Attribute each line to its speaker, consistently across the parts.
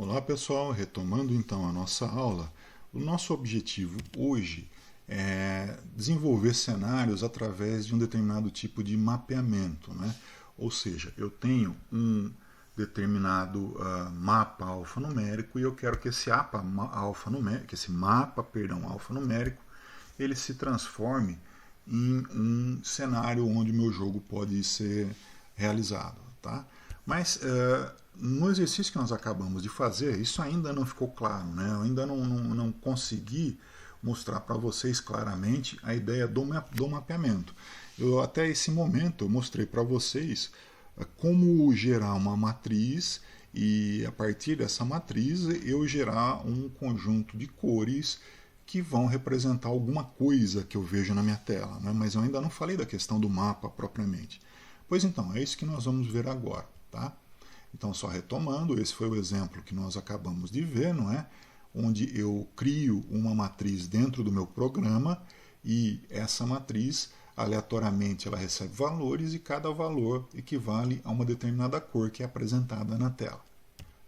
Speaker 1: Olá pessoal, retomando então a nossa aula, o nosso objetivo hoje é desenvolver cenários através de um determinado tipo de mapeamento, né? Ou seja, eu tenho um determinado mapa alfanumérico e eu quero que esse mapa alfanumérico ele se transforme em um cenário onde o meu jogo pode ser realizado, tá? Mas no exercício que nós acabamos de fazer, isso ainda não ficou claro, né? Eu ainda não consegui mostrar para vocês claramente a ideia do mapeamento. Até esse momento eu mostrei para vocês como gerar uma matriz e a partir dessa matriz eu gerar um conjunto de cores que vão representar alguma coisa que eu vejo na minha tela, né? Mas eu ainda não falei da questão do mapa propriamente. Pois então, é isso que nós vamos ver agora, tá? Então, só retomando, esse foi o exemplo que nós acabamos de ver, não é? Onde eu crio uma matriz dentro do meu programa e essa matriz, aleatoriamente, ela recebe valores e cada valor equivale a uma determinada cor que é apresentada na tela,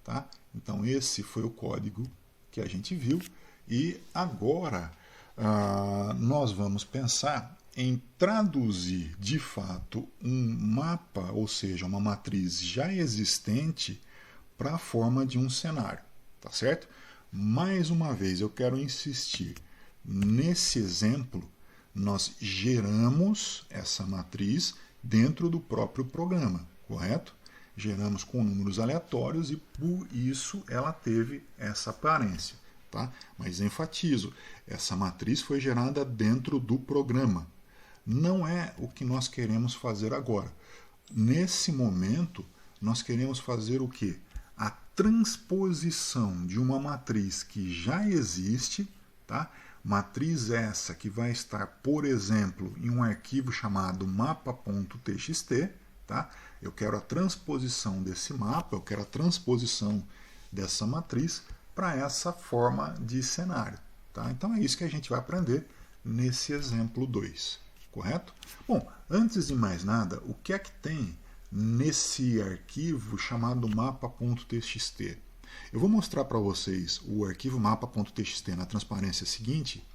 Speaker 1: tá? Então, esse foi o código que a gente viu e agora nós vamos pensar em traduzir de fato um mapa, ou seja, uma matriz já existente, para a forma de um cenário, tá certo? Mais uma vez, eu quero insistir, nesse exemplo, nós geramos essa matriz dentro do próprio programa, correto? Geramos com números aleatórios e por isso ela teve essa aparência, tá? Mas enfatizo, essa matriz foi gerada dentro do programa. Não é o que nós queremos fazer agora. Nesse momento, nós queremos fazer o quê? A transposição de uma matriz que já existe, tá? Matriz essa que vai estar, por exemplo, em um arquivo chamado mapa.txt, tá? Eu quero a transposição desse mapa, eu quero a transposição dessa matriz para essa forma de cenário, tá? Então é isso que a gente vai aprender nesse exemplo 2. Correto? Bom, antes de mais nada, o que é que tem nesse arquivo chamado mapa.txt? Eu vou mostrar para vocês o arquivo mapa.txt na transparência seguinte,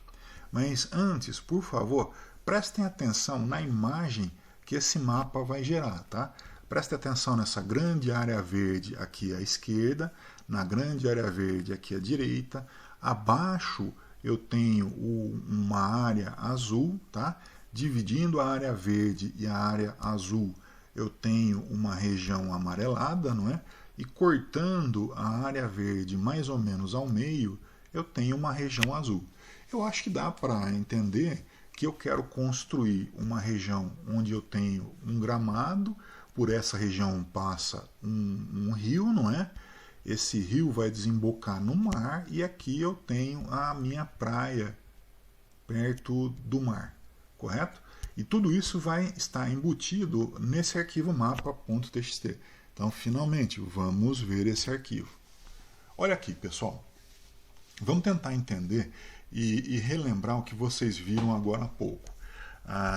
Speaker 1: mas antes, por favor, prestem atenção na imagem que esse mapa vai gerar, tá? Prestem atenção nessa grande área verde aqui à esquerda, na grande área verde aqui à direita, abaixo eu tenho uma área azul, tá? Dividindo a área verde e a área azul, eu tenho uma região amarelada, não é? E cortando a área verde mais ou menos ao meio, eu tenho uma região azul. Eu acho que dá para entender que eu quero construir uma região onde eu tenho um gramado, por essa região passa um rio, não é? Esse rio vai desembocar no mar e aqui eu tenho a minha praia perto do mar. Correto? E tudo isso vai estar embutido nesse arquivo mapa.txt. Então, finalmente, vamos ver esse arquivo. Olha aqui, pessoal. Vamos tentar entender e relembrar o que vocês viram agora há pouco.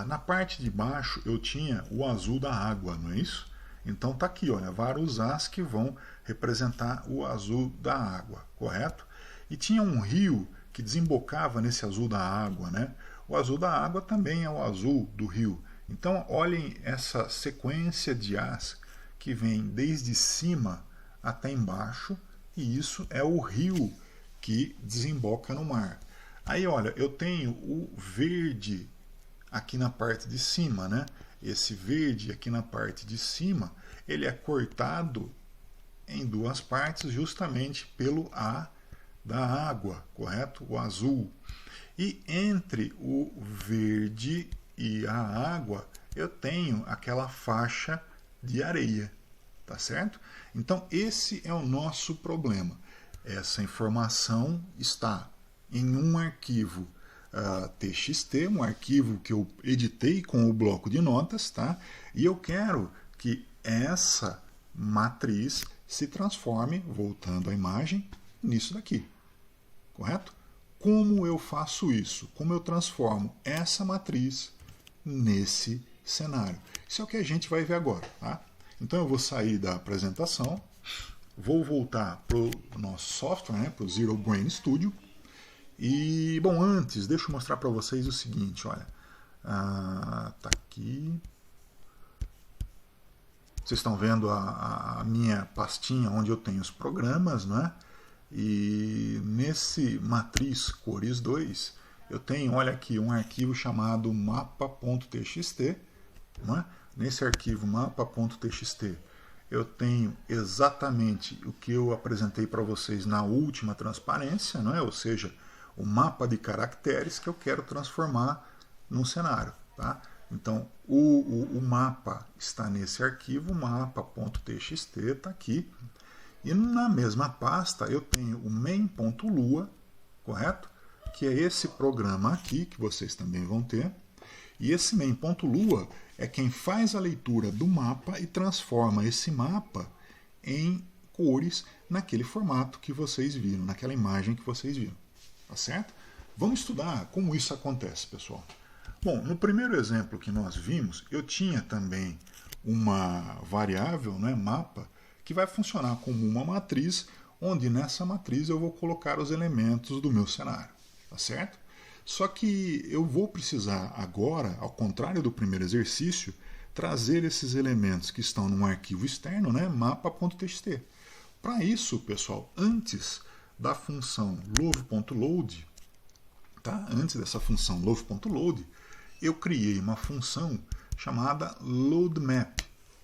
Speaker 1: Na parte de baixo, eu tinha o azul da água, não é isso? Então, está aqui, olha, vários As que vão representar o azul da água, correto? E tinha um rio que desembocava nesse azul da água, né? O azul da água também é o azul do rio. Então, olhem essa sequência de As que vem desde cima até embaixo, e isso é o rio que desemboca no mar. Aí, olha, eu tenho o verde aqui na parte de cima, né? Esse verde aqui na parte de cima, ele é cortado em duas partes justamente pelo A da água, correto? O azul. E entre o verde e a água, eu tenho aquela faixa de areia, tá certo? Então, esse é o nosso problema. Essa informação está em um arquivo TXT, um arquivo que eu editei com o bloco de notas, tá? E eu quero que essa matriz se transforme, voltando à imagem, nisso daqui, correto? Como eu faço isso? Como eu transformo essa matriz nesse cenário? Isso é o que a gente vai ver agora, tá? Então eu vou sair da apresentação, vou voltar para o nosso software, né, para o Zero Brain Studio. E, bom, antes, deixa eu mostrar para vocês o seguinte, olha. Tá aqui. Vocês estão vendo a minha pastinha onde eu tenho os programas, não é? E nesse matriz cores 2, eu tenho, olha aqui, um arquivo chamado mapa.txt, não é? Nesse arquivo mapa.txt, eu tenho exatamente o que eu apresentei para vocês na última transparência, não é? Ou seja, o mapa de caracteres que eu quero transformar num cenário, tá? Então, o mapa está nesse arquivo, mapa.txt, está aqui. E na mesma pasta eu tenho o main.lua, correto? Que é esse programa aqui, que vocês também vão ter. E esse main.lua é quem faz a leitura do mapa e transforma esse mapa em cores naquele formato que vocês viram, naquela imagem que vocês viram. Tá certo? Vamos estudar como isso acontece, pessoal. Bom, no primeiro exemplo que nós vimos, eu tinha também uma variável, né, mapa, que vai funcionar como uma matriz, onde nessa matriz eu vou colocar os elementos do meu cenário. Tá certo? Só que eu vou precisar agora, ao contrário do primeiro exercício, trazer esses elementos que estão num arquivo externo, né, mapa.txt. Para isso, pessoal, antes da função love.load, tá? Antes dessa função love.load, eu criei uma função chamada loadMap.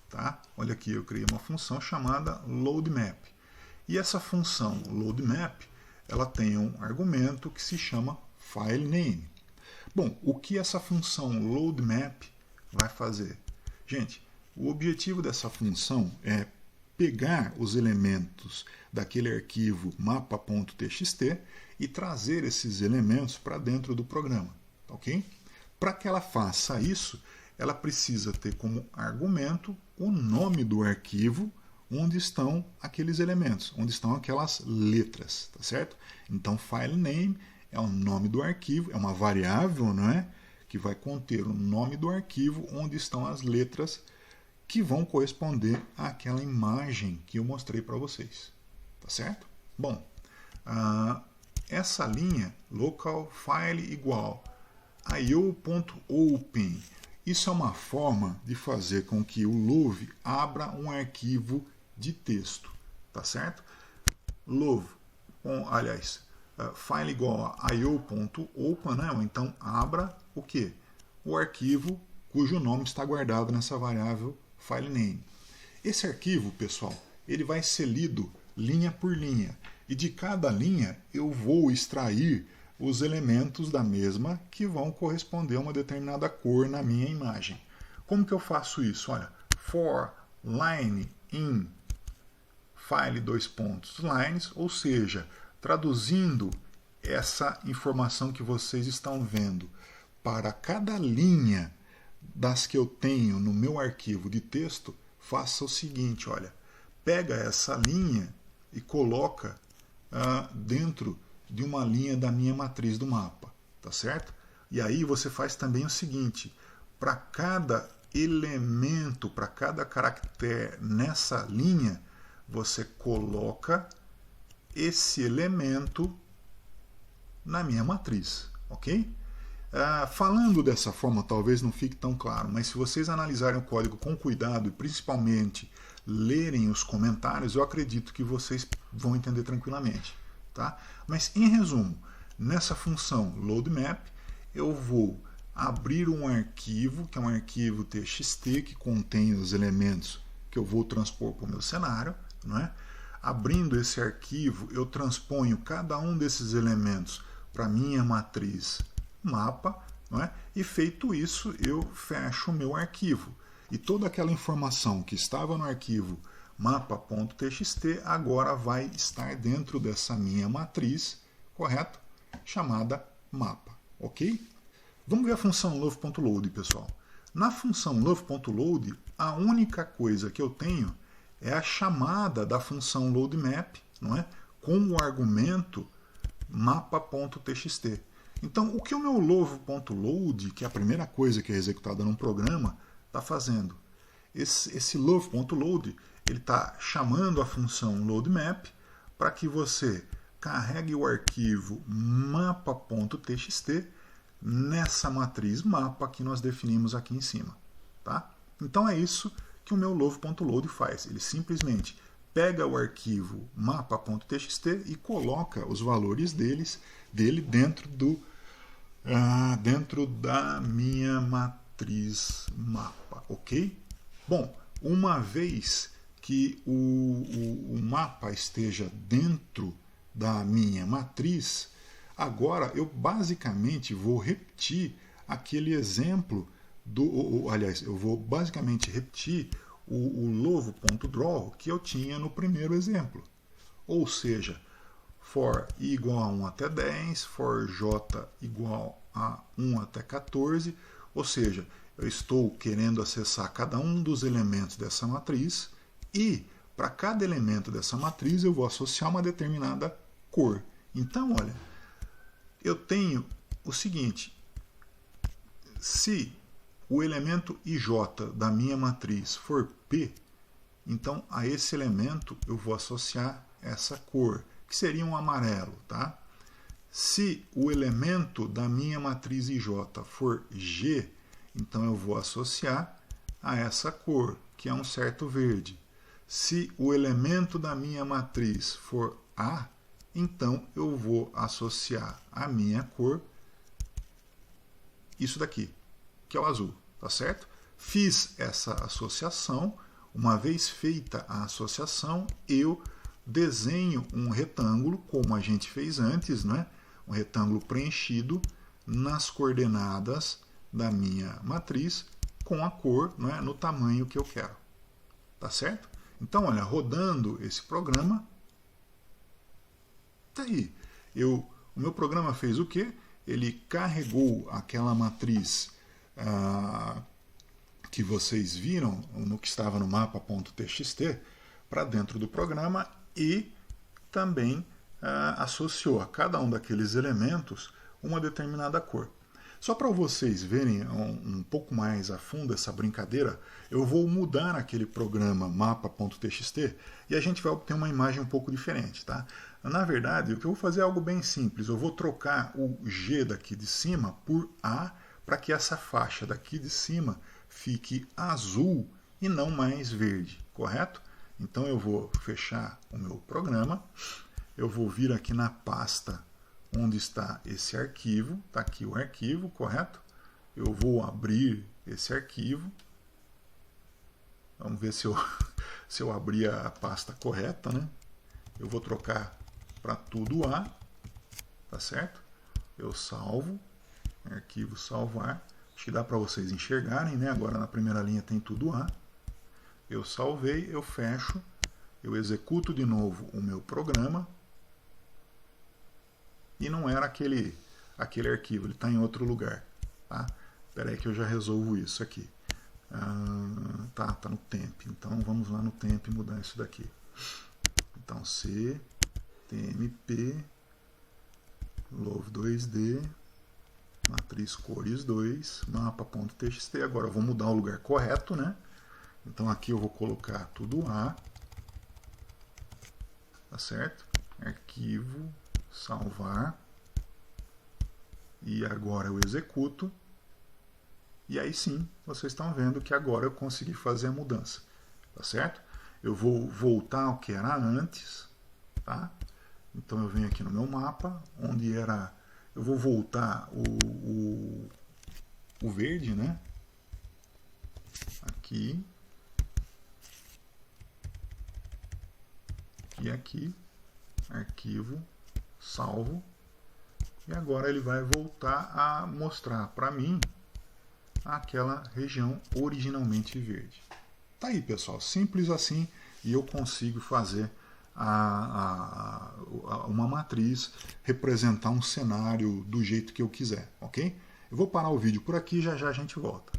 Speaker 1: Tá? Olha aqui, eu criei uma função chamada loadMap. E essa função loadMap, ela tem um argumento que se chama filename. Bom, o que essa função loadMap vai fazer? Gente, o objetivo dessa função é pegar os elementos daquele arquivo mapa.txt e trazer esses elementos para dentro do programa, ok? Para que ela faça isso, ela precisa ter como argumento o nome do arquivo onde estão aqueles elementos, onde estão aquelas letras, tá certo? Então, filename é o nome do arquivo, é uma variável, não é? Que vai conter o nome do arquivo onde estão as letras que vão corresponder àquela imagem que eu mostrei para vocês, tá certo? Bom, essa linha local file igual io.open, isso é uma forma de fazer com que o Love abra um arquivo de texto, tá certo? Love, file igual a io.open, né? Ou então abra o quê? O arquivo cujo nome está guardado nessa variável filename. Esse arquivo, pessoal, ele vai ser lido linha por linha, e de cada linha eu vou extrair os elementos da mesma que vão corresponder a uma determinada cor na minha imagem. Como que eu faço isso? Olha, for line in file lines, ou seja, traduzindo essa informação que vocês estão vendo para cada linha das que eu tenho no meu arquivo de texto, faça o seguinte, olha, pega essa linha e coloca dentro de uma linha da minha matriz do mapa, tá certo? E aí você faz também o seguinte, para cada elemento, para cada caractere nessa linha, você coloca esse elemento na minha matriz, ok? Falando dessa forma, talvez não fique tão claro, mas se vocês analisarem o código com cuidado e principalmente lerem os comentários, eu acredito que vocês vão entender tranquilamente. Tá? Mas, em resumo, nessa função loadMap, eu vou abrir um arquivo, que é um arquivo txt, que contém os elementos que eu vou transpor para o meu cenário. Não é? Abrindo esse arquivo, eu transponho cada um desses elementos para a minha matriz mapa, não é? E feito isso, eu fecho o meu arquivo. E toda aquela informação que estava no arquivo mapa.txt agora vai estar dentro dessa minha matriz, correto? Chamada mapa, ok? Vamos ver a função love.load, pessoal. Na função love.load, a única coisa que eu tenho é a chamada da função loadMap, não é? Com o argumento mapa.txt. Então, o que o meu love.load, que é a primeira coisa que é executada num programa, está fazendo? Esse love.load, ele está chamando a função loadMap para que você carregue o arquivo mapa.txt nessa matriz mapa que nós definimos aqui em cima. Tá? Então é isso que o meu Love.load faz. Ele simplesmente pega o arquivo mapa.txt e coloca os valores dele dentro da minha matriz mapa, ok? Bom, uma vez que o mapa esteja dentro da minha matriz, agora eu basicamente vou repetir aquele exemplo aliás, eu vou basicamente repetir o Lovo.draw que eu tinha no primeiro exemplo. Ou seja, for i igual a 1 até 10, for j igual a 1 até 14, ou seja, eu estou querendo acessar cada um dos elementos dessa matriz e para cada elemento dessa matriz eu vou associar uma determinada cor. Então, olha, eu tenho o seguinte, se o elemento ij da minha matriz for P, então a esse elemento eu vou associar essa cor, que seria um amarelo. Tá? Se o elemento da minha matriz ij for G, então eu vou associar a essa cor, que é um certo verde. Se o elemento da minha matriz for A, então eu vou associar a minha cor, isso daqui, que é o azul, tá certo? Fiz essa associação, uma vez feita a associação, eu desenho um retângulo, como a gente fez antes, né? Um retângulo preenchido nas coordenadas da minha matriz, com a cor, né, no tamanho que eu quero, tá certo? Então, olha, rodando esse programa, tá aí. O meu programa fez o quê? Ele carregou aquela matriz que vocês viram, no que estava no mapa.txt, para dentro do programa e também associou a cada um daqueles elementos uma determinada cor. Só para vocês verem um pouco mais a fundo essa brincadeira, eu vou mudar aquele programa mapa.txt e a gente vai obter uma imagem um pouco diferente. Tá? Na verdade, o que eu vou fazer é algo bem simples. Eu vou trocar o G daqui de cima por A, para que essa faixa daqui de cima fique azul e não mais verde, correto? Então eu vou fechar o meu programa, eu vou vir aqui na pasta onde está esse arquivo, está aqui o arquivo, correto? Eu vou abrir esse arquivo, vamos ver se eu abrir a pasta correta, né? Eu vou trocar para tudo A, tá certo? Eu salvo, arquivo salvar, acho que dá para vocês enxergarem, né? Agora na primeira linha tem tudo A, eu salvei, eu fecho, eu executo de novo o meu programa, e não era aquele arquivo, ele está em outro lugar. Tá? Espera aí que eu já resolvo isso aqui. Tá no temp, então vamos lá no temp mudar isso daqui. Então C, TMP, Love 2D, matriz cores 2, mapa.txt, agora eu vou mudar o lugar correto, né? Então aqui eu vou colocar tudo A, tá certo? Arquivo, salvar, e agora eu executo, e aí sim, vocês estão vendo que agora eu consegui fazer a mudança, tá certo? Eu vou voltar ao que era antes, tá? Então eu venho aqui no meu mapa, onde era, eu vou voltar o verde, né? Aqui, e aqui, arquivo, salvo, e agora ele vai voltar a mostrar para mim aquela região originalmente verde. Tá aí, pessoal, simples assim, e eu consigo fazer uma matriz, representar um cenário do jeito que eu quiser, ok? Eu vou parar o vídeo por aqui, já já a gente volta.